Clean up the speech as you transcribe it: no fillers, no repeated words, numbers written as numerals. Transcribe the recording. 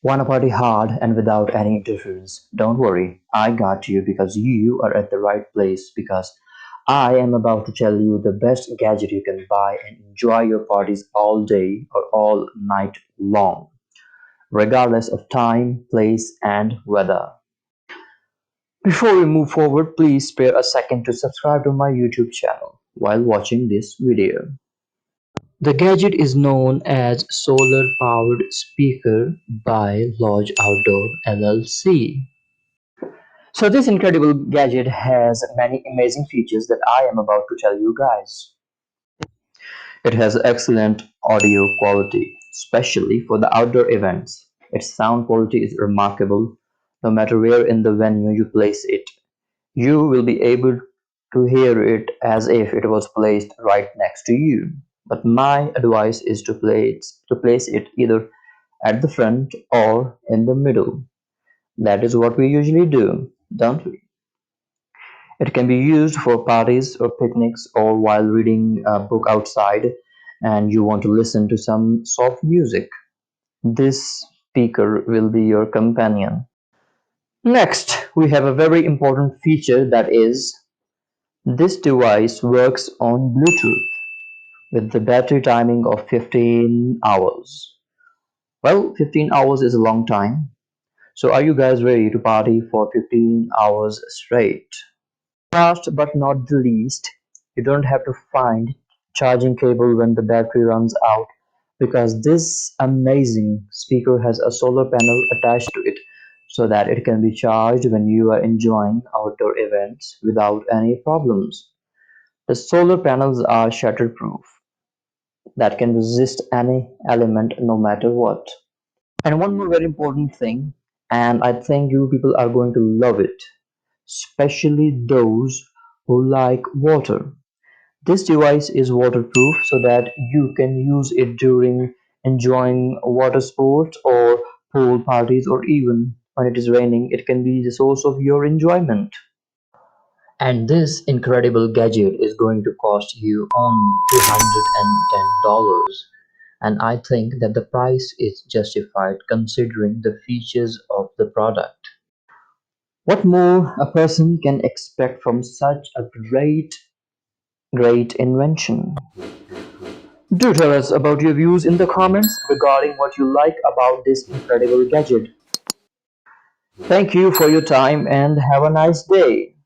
Wanna party hard and without any interference? Don't worry, I got you because you are at the right place because I am about to tell you the best gadget you can buy and enjoy your parties all day or all night long, regardless of time, place, and weather. Before we move forward, please spare a second to subscribe to my YouTube channel while watching this video. The gadget is known as Solar Powered Speaker by Lodge Outdoor LLC. So this incredible gadget has many amazing features that I am about to tell you guys. It has excellent audio quality, especially for the outdoor events. Its sound quality is remarkable. No matter where in the venue you place it, you will be able to hear it as if it was placed right next to you. But my advice is to place it either at the front or in the middle. That is what we usually do, don't we? It can be used for parties or picnics or while reading a book outside and you want to listen to some soft music. This speaker will be your companion. Next, we have a very important feature that is this device works on Bluetooth with the battery timing of 15 hours. Well, 15 hours is a long time. So are you guys ready to party for 15 hours straight? Last but not the least, you don't have to find charging cable when the battery runs out because this amazing speaker has a solar panel attached to it so that it can be charged when you are enjoying outdoor events without any problems. The solar panels are shatterproof that can resist any element no matter what. And one more very important thing, and I think you people are going to love it, especially those who like water. This device is waterproof so that you can use it during enjoying water sports or pool parties or even when it is raining, it can be the source of your enjoyment. And this incredible gadget is going to cost you only $210. And I think that the price is justified considering the features of the product. What more a person can expect from such a great invention? Do tell us about your views in the comments regarding what you like about this incredible gadget. Thank you for your time and have a nice day.